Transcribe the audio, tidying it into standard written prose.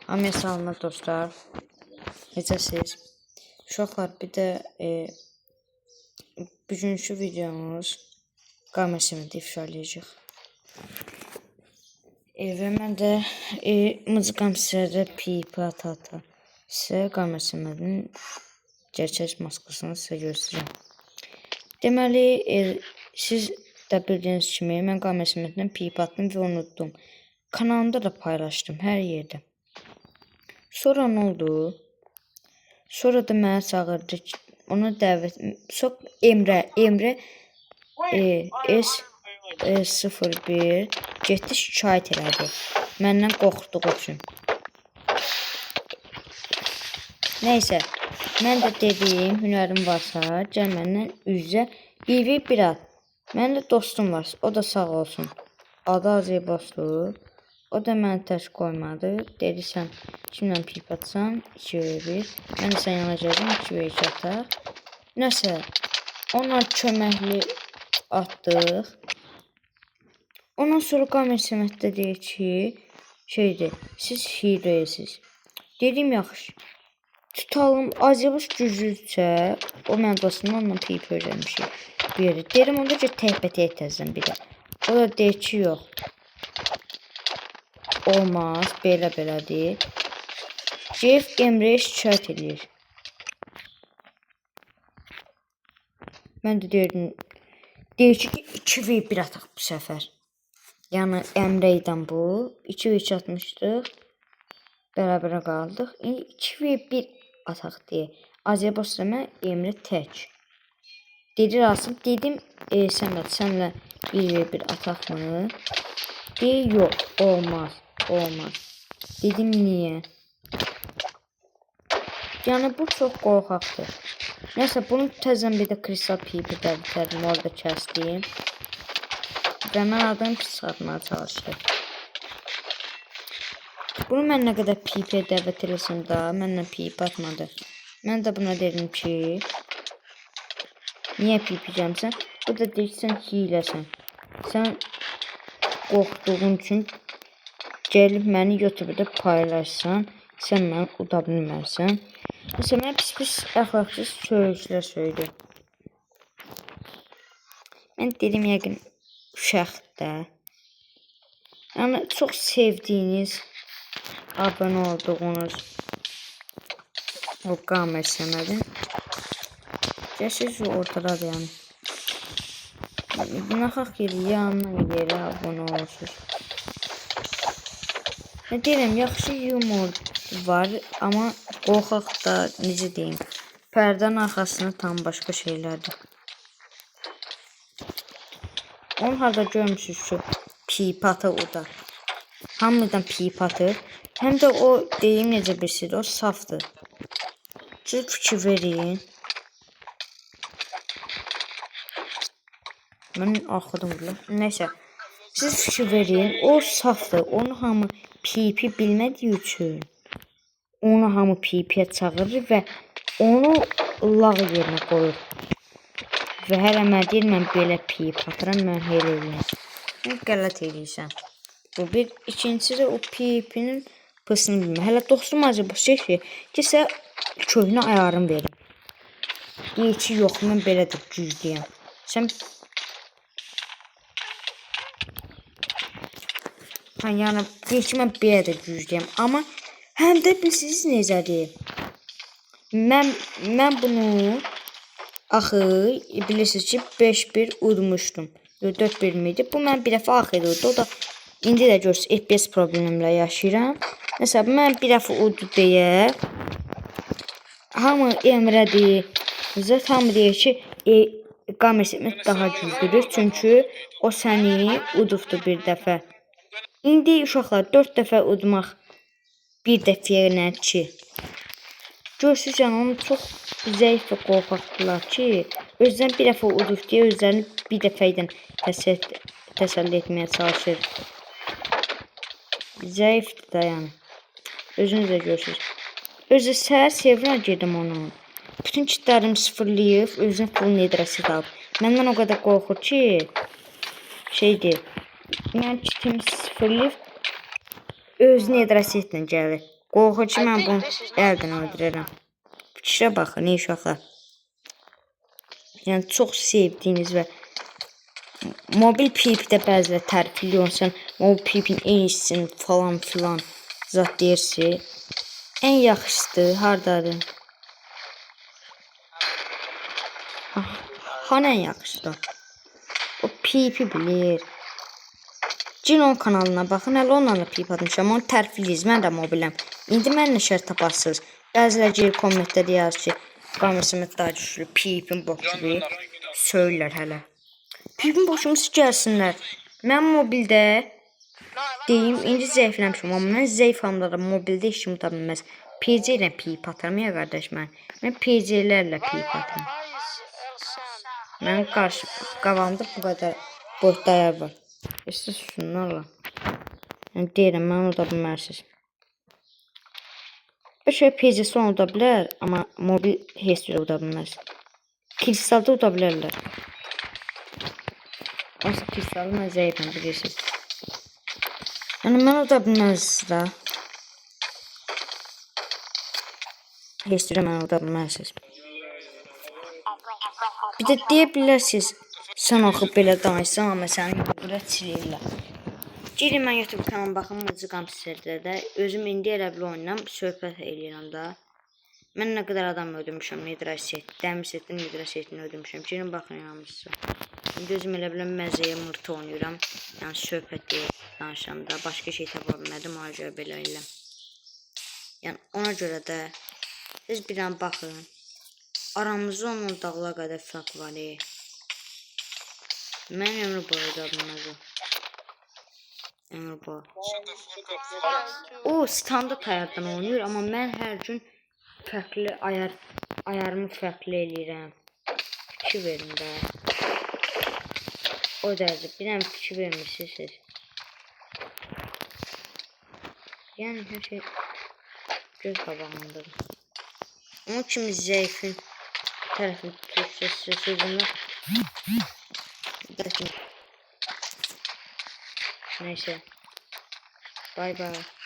Hamıya salamlar dostlar. Necəsiz? Uşaqlar, bir də bugünkü videomuz qaməsimini ifşalayacaq. Və mən də mızıqam sizə də pipa ata sizə qaməsiminin gerçək maskasını sizə göstərəcəm. Deməli, siz də bildiyiniz kimi mən qaməsimdən pipa atdım və unutdum. Kanalımda da paylaşdım hər yerdə. Sonra nə oldu? Sonra da mənə çağırdı. Ona dəvət Emrə S01 getdi şikayət elədi. Məndən qorxduğu üçün. Nəysə, mən də dedim, hünərim varsa, gəl məndən üzə bir at. Mənim də dostum var, o da sağ olsun. Adı Azəybaslı. O da məni tək qoymadı. Dedi, sən kimlə pip atsan 2v1. Mən də sən yana gəldim 2v2 ataq. Nəsə, ona köməkli atdıq. Ondan sonra qaməsimətdə deyir ki, siz hiləyəsiz. Dedim, yaxşı. Tutalım, Azəybas güclüsə, o mənim dostumla onunla pip öyrənmişik. Bir yerdə. Derim, onda ki, təhbət etəzəm bir də. O da deyir ki, yox. Olmaz, belə-belədir. Cef Emre'yə şikayət edir. Mən də deyirdim, deyir ki, 2v1 ataq bu səfər. Yəni, Emre ilə bu. 2v2 atmışdıq. Bərabərə qaldıq. 2v1 ataq deyə. Azəybas mən Emre tək. Dedi, Rasim, dedim, sənlə 1v1 ataq mı? Deyir, yox, olmaz. Olmaz. Dedim, niyə? Yəni, bu çox qorxaqdır. Nəsə, bunu təzən bir də Kristal pipi dəvətlədim, orada kəsdim. Və mən adını pis çıxartmaya çalışdım. Bunu mən nə qədər pipi dəvət eləsəm də, mənlə pipi atmadı. Mən də buna dedim ki, niyə pipi gəlmsən? Bu da deyir ki, sən hiləsən. Sən qorxduğun üçün gəlib məni YouTube'da paylaşsan, sən məni uda bilmərsən. Məsələn, mənə pis əxlaqsız söyüşlər söyledi. Mən dedim, yəqin uşaqdır. Yəni, çox sevdiyiniz, abunə olduğunuz o qaməsimədin. Gəlsiz ortadadır, yəni. Naxaq yanına yerə abunə olursunuz. Nə deyirəm, yaxşı yumor var, amma qorxaq da, necə deyim, pərdən arxasında tam başqa şeylərdir. Onun halda görmüşsünüz ki, pip atı o da. Hamıdan pip atır. Həm də o, deyim necə bir şeydir, o safdır. Siz fikir verin. Mən axıdım burada. Nəysə, siz fikir verin, o safdır, onu hamı pipi bilmədiyi üçün onu hamı pipiyə çağırır və onu lağ yerinə qoyur. Və hələ mən deyir, mən belə pip atıram, mən elə eləyəm. Mən qələt eləyirsən. Bu bir. İkincisi də o pipinin pısını bilmə. Hələ dostum Azəybas şey ki, sən köhnə ayarım verin. Deyir ki, yox, mən belə də güclüyəm. Sən yəni, deyir ki, mən belə də güclüyəm. Amma həm də bilirsiniz necədir? Mən bunu axı, bilirsiniz ki, 5-1 udmuşdum. 4-1 miydi? Bu mən bir dəfə axı uddu. O da indi də görürsünüz, FPS problemimlə yaşayıram. Məsələn, mən bir dəfə uddu deyə hamı Emrədir. Zət hamı deyir ki, qaməsimət daha güclüdür. Çünki o səni udubdu bir dəfə. İndi uşaqlar 4 dəfə udmaq bir dəfəyə nə ki? Görürsünüz, yəni onu çox zəif və qorxaqdılar ki, özlərini bir dəfə udub deyə özlərini bir dəfə ilə təsəlli etməyə çalışır. Zəifdir da yəni. Özünüz də görürsünüz. Özü səhər sevirəm gedim onu. Bütün kitlərimi sıfırlayıb, özünə full nedrəsi qalıb. Məndən o qədər qorxur ki, şeydir. Yəni kitimi sıfırlayıb, özünü nedrəsi ilə gəlir. Qorxu ki, mən bunu əldən öldürərəm. Fikrə baxın, ey uşaqlar. Yəni, çox sevdiyiniz və mobil pipdə bəzilə tərifliyorsan, mobil pipin eynisini falan filan zat deyirsi. Ən yaxşısı hardadır? Hanı ən yaxşısı? O pipi bilir. Cinon kanalına baxın, hələ onlarla pip atmışam. Onu tərifliyiz, mən də mobiləm. İndi mənlə şər tapasınız. Bəzilə geri kommentdə deyərsiniz ki, qamersimiz daha güclü, pipin boşluğu söylər hələ. Pipin boşluğu gəlsinlər. Mən mobildə deyim, indi zəifləmişim, amma mən zəifamda da mobildə işim tuta bilməz. PC ilə pip atarım ya qardaş mən. Mən PC-lərlə pip atarım. Mənim qabağımda bu qədər boyutlar var. Siz şunlarla. Yəni deyirəm, mən uda bilmərsiniz. Bir şey PC-si uda bilər, amma mobil heç bir uda bilməz. Kristalda uda bilərlər. Aslında kristalda mən zəifəm, bilirsiniz. Yəni mən uda bilməzsiniz da. Heç bir mən uda bilmərsiniz. Bir də deyə bilərsiniz, sən oxub belə danışsan, amma səni burada çilirlər. Girin mən YouTube kanalıma baxın, mızıqam sizlərdə də. Özüm indi elə bir oynayam, söhbət eləyirəm da. Mən nə qədər adam öldürmüşəm, Nidraset, Dəmirsetdən Nidrasetini öldürmüşəm. Girin baxın yanmışsa. İndi özüm elə biləm məzəyə mırtı oynayıram. Yəni söhbət deyil, danışıram da. Başqa şey tapa bilmədim, ona görə belə eləyəm. Yəni ona görə də siz bir an baxın. Aramızda onun dağla qədər fərq var. Mən ömrü boyu da bilməzəm. Ömrü boyu. O standart ayardan oynayır, amma mən hər gün fərqli ayarımı fərqli eləyirəm. Fikir verin də. O dərəcə biləm fikir vermişsiniz. Yəni hər şey göz qabağındadır. Onun kimi zəifin tərəfini tutursa sözümü. Neyse. Bye bye.